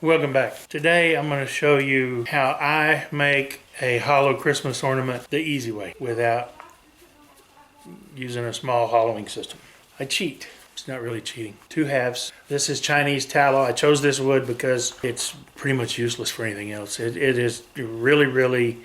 Welcome back. Today I'm going to show you how I make a hollow Christmas ornament the easy way without using a small hollowing system. I cheat. It's not really cheating. 2 halves. This is Chinese tallow. I chose this wood because it's pretty much useless for anything else. It is really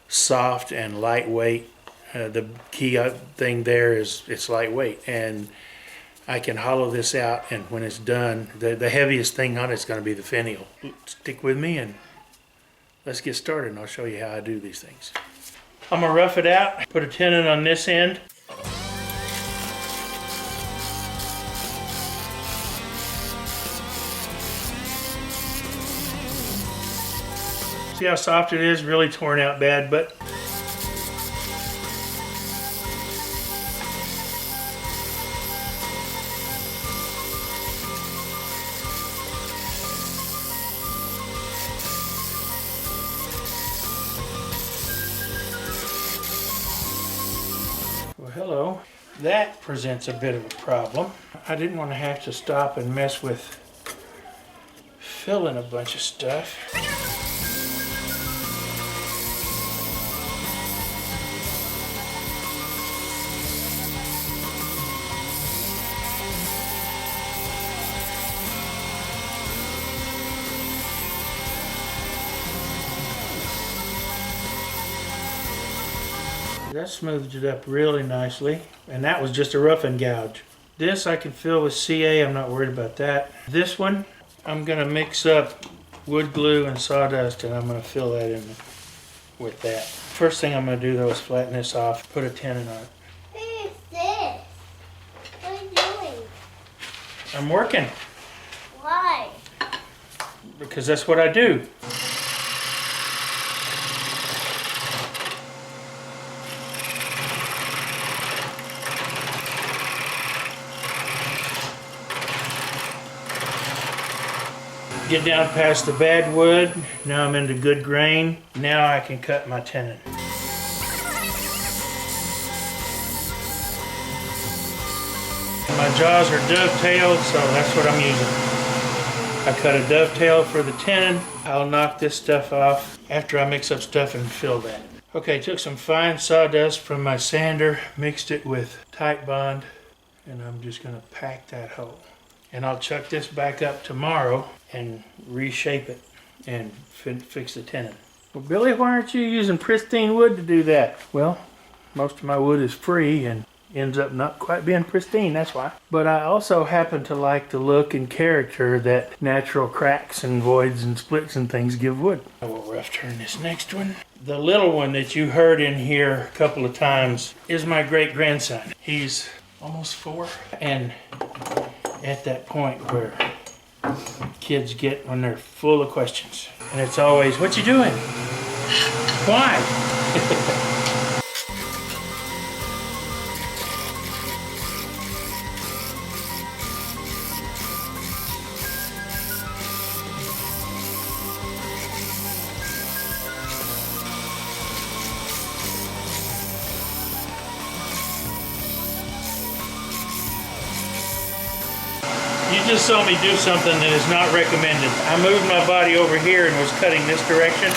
soft and lightweight. The key thing there is it's lightweight, and I can hollow this out, and when it's done, the heaviest thing on it's going to be the finial. Stick with me and let's get started, and I'll show you how I do these things. I'm going to rough it out, put a tenon on this end. See how soft it is? Really torn out bad, but well, hello. That presents a bit of a problem. I didn't want to have to stop and mess with filling a bunch of stuff. That smoothed it up really nicely, and that was just a rough and gouge. This I can fill with CA, I'm not worried about that. This one, I'm gonna mix up wood glue and sawdust, and I'm gonna fill that in with that. First thing I'm gonna do though is flatten this off, put a tenon on it. What is this? What are you doing? I'm working. Why? Because that's what I do. Get down past the bad wood. Now I'm into good grain. Now I can cut my tenon. My jaws are dovetailed, so that's what I'm using. I cut a dovetail for the tenon. I'll knock this stuff off after I mix up stuff and fill that. Okay, took some fine sawdust from my sander, mixed it with tight bond, and I'm just gonna pack that hole. And I'll chuck this back up tomorrow and reshape it and fix the tenon. Well, Billy, why aren't you using pristine wood to do that? Well, most of my wood is free and ends up not quite being pristine, that's why. But I also happen to like the look and character that natural cracks and voids and splits and things give wood. I will rough turn this next one. The little one that you heard in here a couple of times is my great-grandson. He's almost 4, and at that point where kids get when they're full of questions. And it's always, what you doing? Why? You just saw me do something that is not recommended. I moved my body over here and was cutting this direction.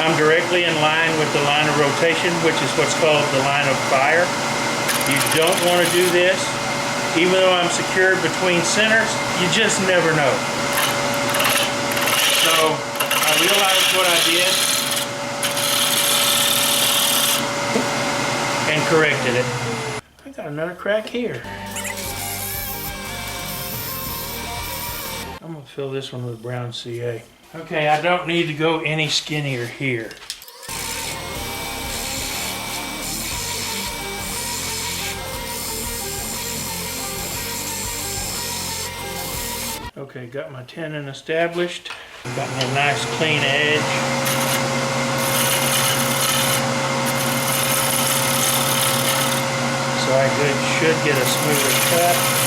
I'm directly in line with the line of rotation, which is what's called the line of fire. You don't want to do this. Even though I'm secured between centers, you just never know. So I realized what I did and corrected it. I got another crack here. I'm gonna fill this one with brown CA. Okay, I don't need to go any skinnier here. Okay, got my tenon established. Got me a nice clean edge. So I should get a smoother cut.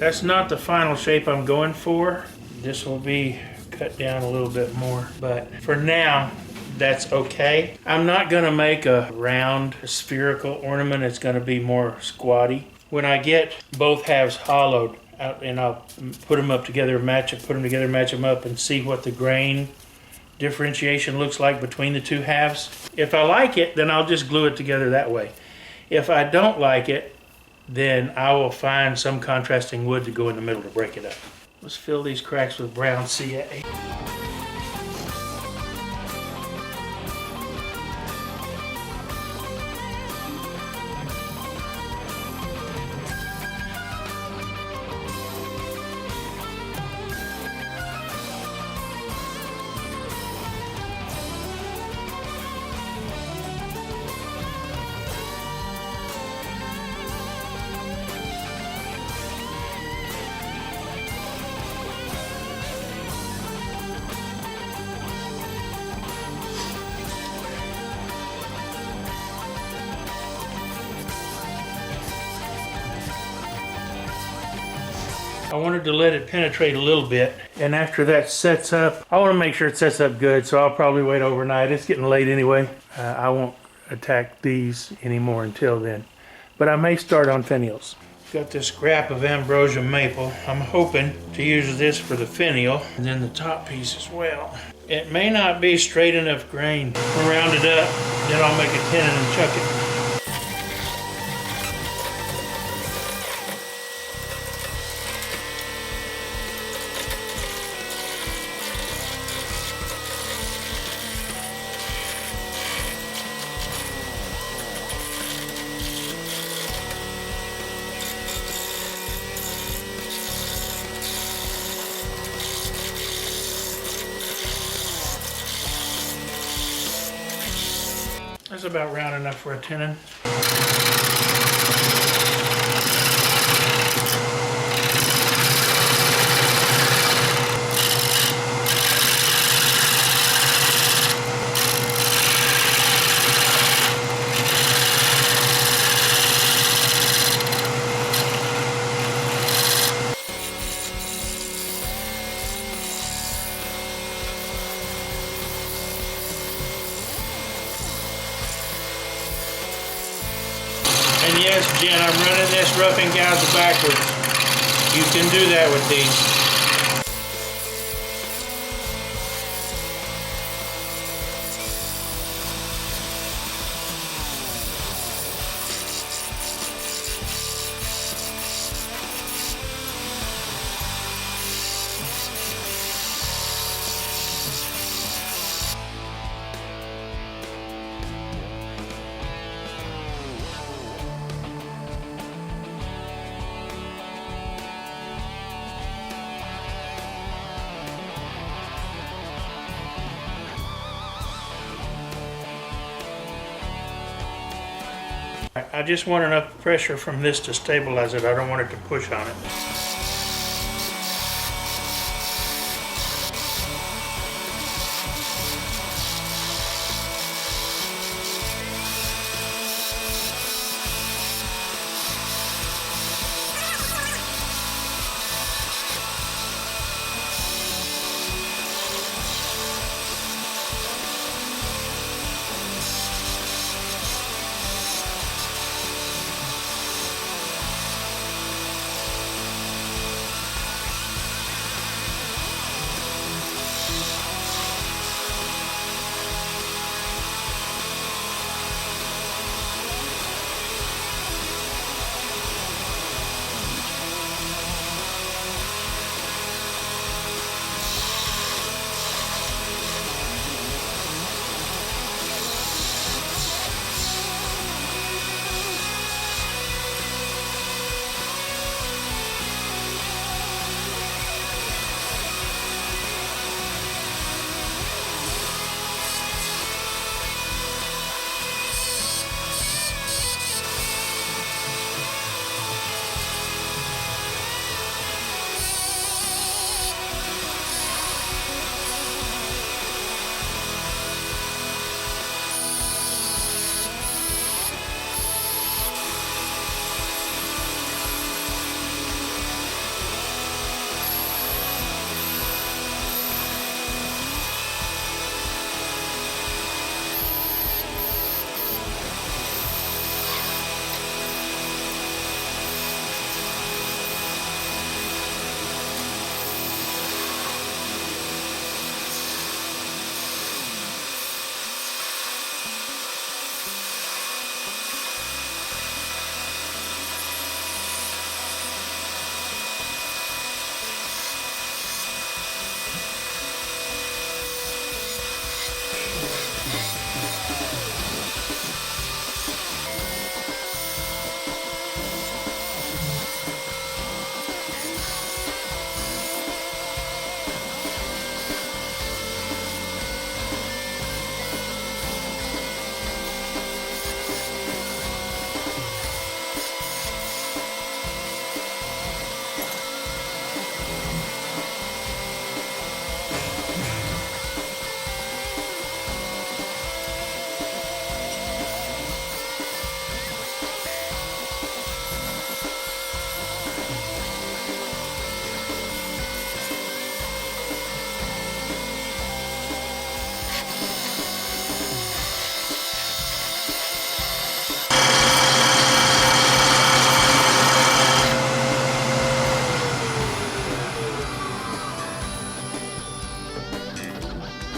That's not the final shape I'm going for. This will be cut down a little bit more, but for now, that's okay. I'm not gonna make a round spherical ornament. It's gonna be more squatty. When I get both halves hollowed out, and I'll put them up together, put them together, match them up, and see what the grain differentiation looks like between the two halves. If I like it, then I'll just glue it together that way. If I don't like it, then I will find some contrasting wood to go in the middle to break it up. Let's fill these cracks with brown CA. I wanted to let it penetrate a little bit, and after that sets up, I want to make sure it sets up good, so I'll probably wait overnight. It's getting late anyway. I won't attack these anymore until then, but I may start on finials. Got this scrap of ambrosia maple. I'm hoping to use this for the finial, and then the top piece as well. It may not be straight enough grain. I'll round it up, then I'll make a tenon and chuck it. That's about round enough for a tenon. And yes, Jen, I'm running this roughing gouge backwards. You can do that with these. I just want enough pressure from this to stabilize it. I don't want it to push on it.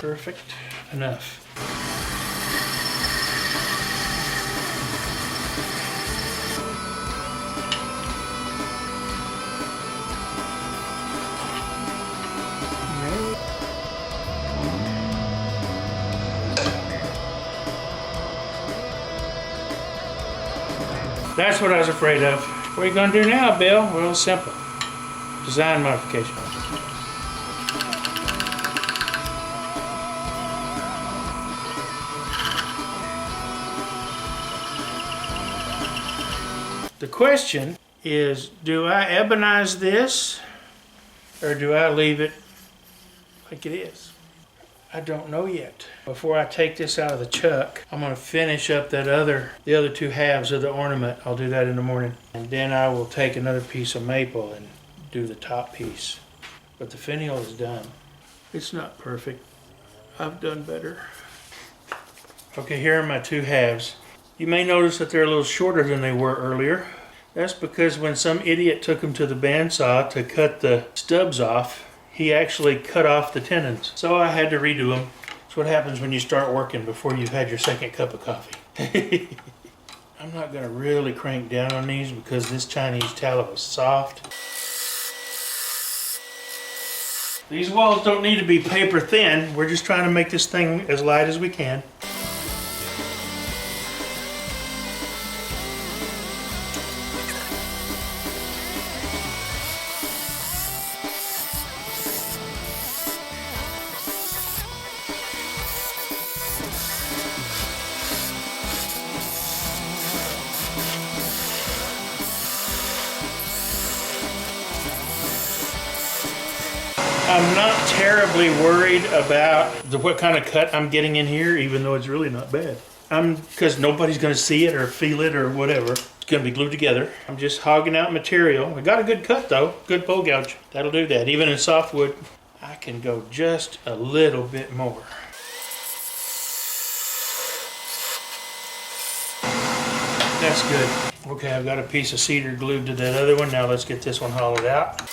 Perfect enough. That's what I was afraid of. What are you gonna do now, Bill? Well, simple. Design modification. The question is, do I ebonize this or do I leave it like it is? I don't know yet. Before I take this out of the chuck, I'm gonna finish up the other two halves of the ornament. I'll do that in the morning. And then I will take another piece of maple and do the top piece. But the finial is done. It's not perfect. I've done better. Okay, here are my two halves. You may notice that they're a little shorter than they were earlier. That's because when some idiot took them to the bandsaw to cut the stubs off, he actually cut off the tenons. So I had to redo them. That's what happens when you start working before you've had your second cup of coffee. I'm not gonna really crank down on these because this Chinese tallow is soft. These walls don't need to be paper thin. We're just trying to make this thing as light as we can. I'm not terribly worried about what kind of cut I'm getting in here, even though it's really not bad. Because nobody's going to see it or feel it or whatever. It's going to be glued together. I'm just hogging out material. I got a good cut though, good pole gouge. That'll do that. Even in softwood, I can go just a little bit more. That's good. Okay, I've got a piece of cedar glued to that other one. Now let's get this one hollowed out.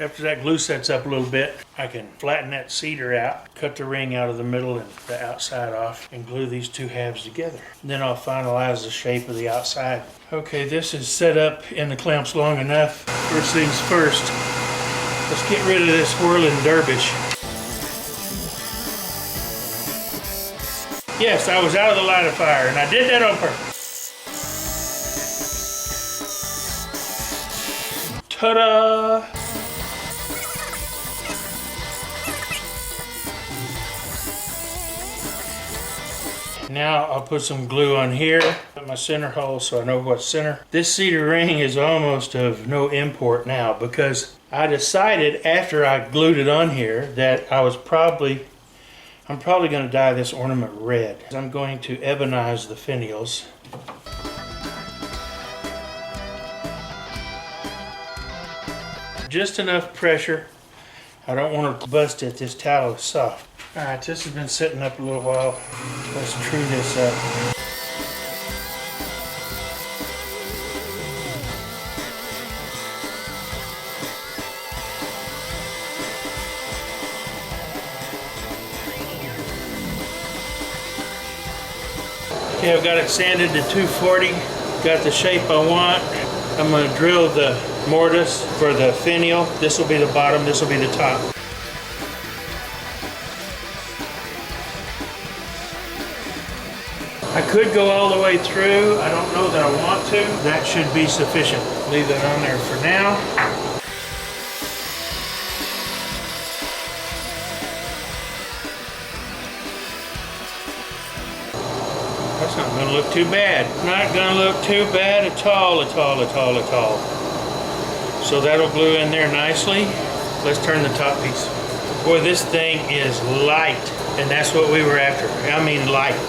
After that glue sets up a little bit, I can flatten that cedar out, cut the ring out of the middle and the outside off, and glue these two halves together. Then I'll finalize the shape of the outside. Okay, this is set up in the clamps long enough. First things first, let's get rid of this whirling dervish. Yes, I was out of the line of fire, and I did that on purpose. Ta-da! Now I'll put some glue on here at my center hole so I know what's center. This cedar ring is almost of no import now because I decided after I glued it on here that I'm probably going to dye this ornament red. I'm going to ebonize the finials. Just enough pressure. I don't want to bust it. This tallow is soft. Alright, this has been sitting up a little while. Let's true this up. Okay, I've got it sanded to 240. Got the shape I want. I'm going to drill the mortise for the finial. This will be the bottom, this will be the top. I could go all the way through. I don't know that I want to. That should be sufficient. Leave that on there for now. That's not going to look too bad. Not going to look too bad at all, at all, at all, at all. So that'll glue in there nicely. Let's turn the top piece. Boy, this thing is light, and that's what we were after. I mean light.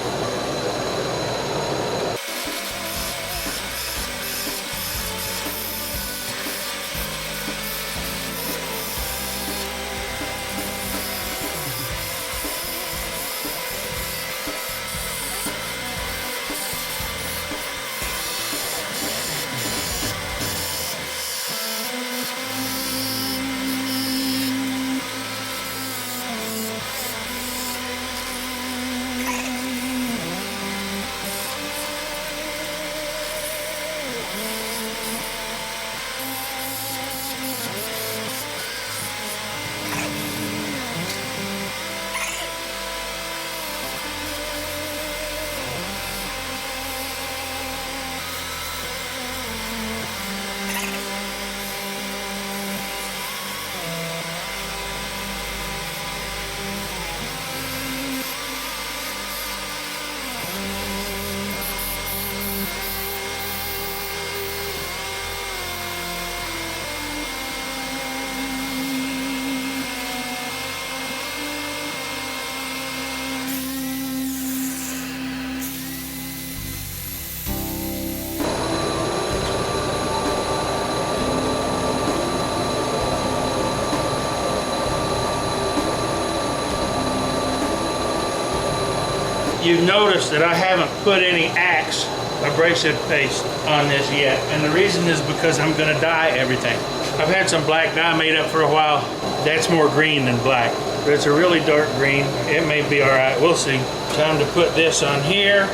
You've noticed that I haven't put any Axe abrasive paste on this yet, and the reason is because I'm going to dye everything. I've had some black dye made up for a while. That's more green than black, but it's a really dark green. It may be all right. We'll see. Time to put this on here,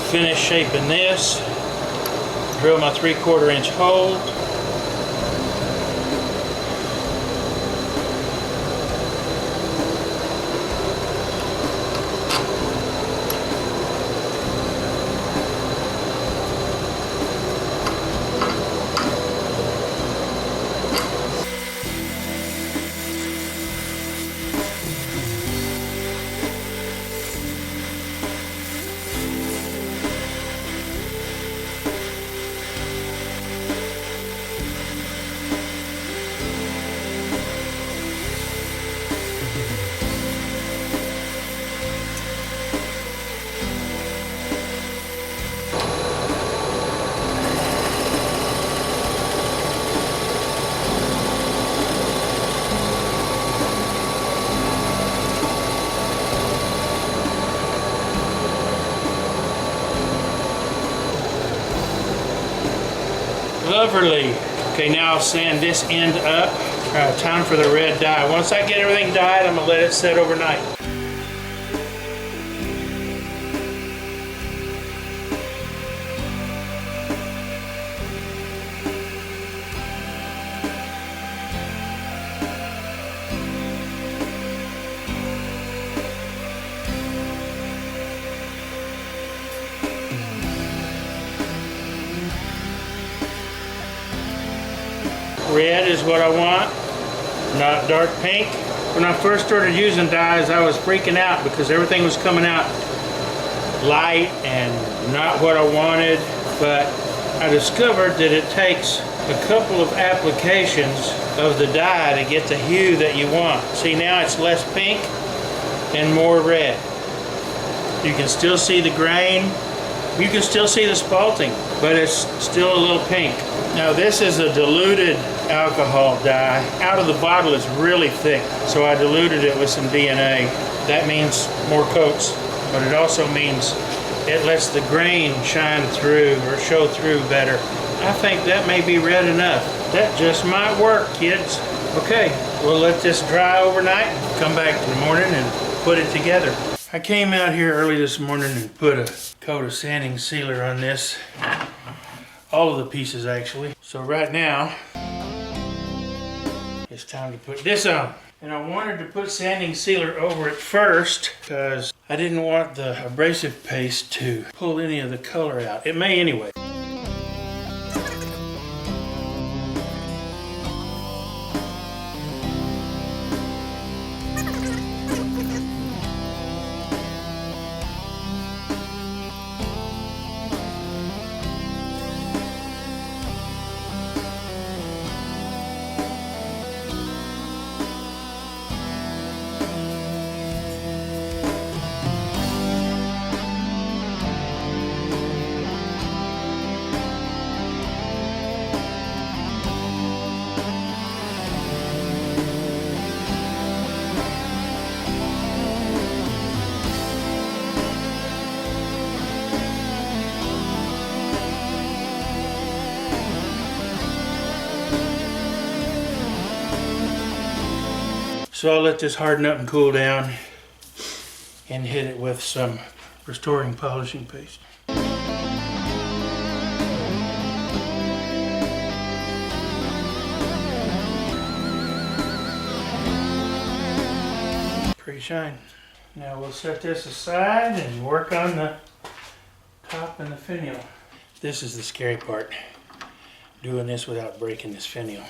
finish shaping this, drill my 3/4 inch hole. Lovely. Okay, now I'll sand this end up. Time for the red dye. Once I get everything dyed, I'm gonna let it set overnight. Red is what I want, not dark pink. When I first started using dyes, I was freaking out because everything was coming out light and not what I wanted, but I discovered that it takes a couple of applications of the dye to get the hue that you want. See, now it's less pink and more red. You can still see the grain, you can still see the spalting, but it's still a little pink. Now this is a diluted alcohol dye. Out of the bottle it's really thick, so I diluted it with some DNA. That means more coats, but it also means it lets the grain shine through or show through better. I think that may be red enough. That just might work, kids. Okay, we'll let this dry overnight, come back in the morning and put it together. I came out here early this morning and put a coat of sanding sealer on this. All of the pieces actually. So right now, it's time to put this on. And I wanted to put sanding sealer over it first because I didn't want the abrasive paste to pull any of the color out. It may anyway. So I'll let this harden up and cool down and hit it with some restoring polishing paste. shine. Now we'll set this aside and work on the top and the finial. This is the scary part, doing this without breaking this finial.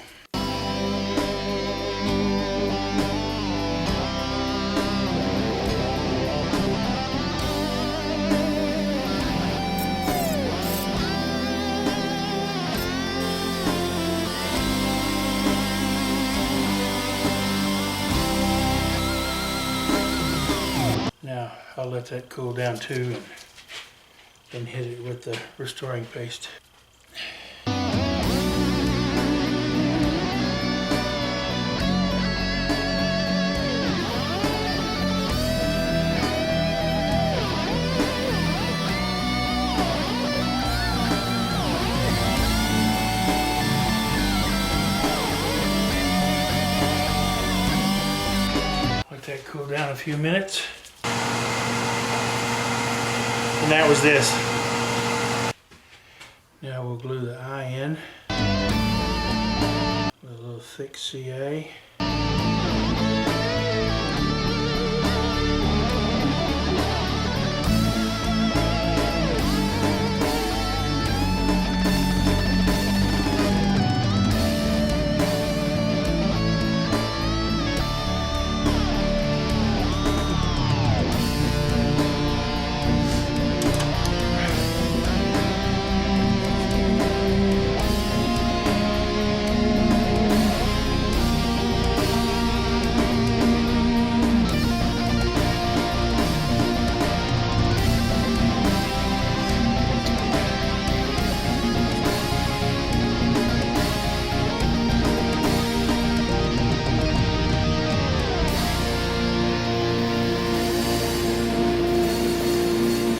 Now I'll let that cool down too and then hit it with the restoring paste. Let that cool down a few minutes. And that was this. Now we'll glue the eye in with a little thick CA.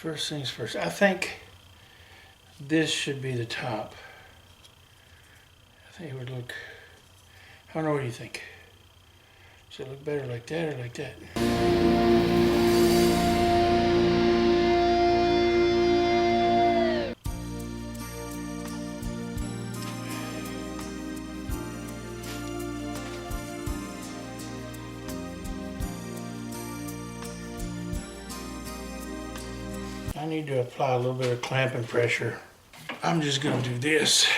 First things first, I think this should be the top. I think it would look, I don't know, what do you think? Does it look better like that or like that? I need to apply a little bit of clamping pressure. I'm just going to do this.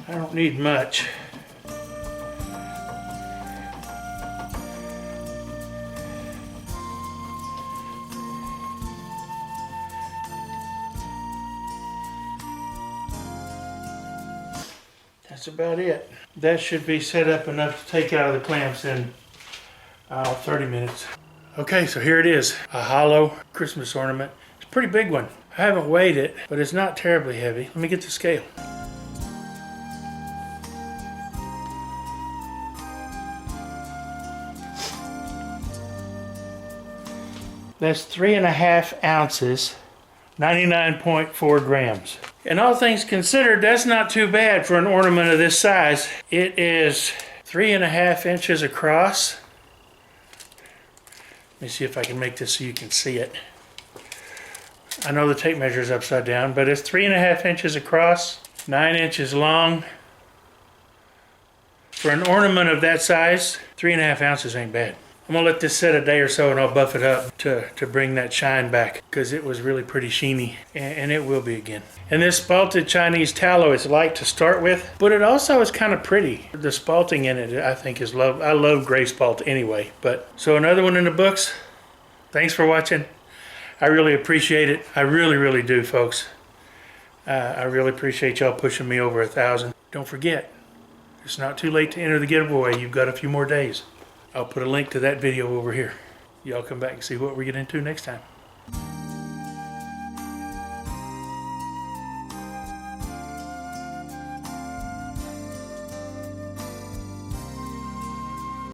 I don't need much. That's about it. That should be set up enough to take out of the clamps in 30 minutes. Okay, so here it is, a hollow Christmas ornament. It's a pretty big one. I haven't weighed it, but it's not terribly heavy. Let me get the scale. That's 3.5 ounces, 99.4 grams. And all things considered, that's not too bad for an ornament of this size. It is 3.5 inches across. Let me see if I can make this so you can see it. I know the tape measure is upside down, but it's 3.5 inches across, 9 inches long. For an ornament of that size, 3.5 ounces ain't bad. I'm gonna let this set a day or so and I'll buff it up to bring that shine back, because it was really pretty sheeny, and it will be again. And this spalted Chinese tallow is light to start with, but it also is kind of pretty. The spalting in it, I think, is love. I love gray spalt anyway. But so another one in the books. Thanks for watching. I really appreciate it. I really, really do, folks. I really appreciate y'all pushing me over 1,000. Don't forget, it's not too late to enter the giveaway. You've got a few more days. I'll put a link to that video over here. Y'all come back and see what we get into next time.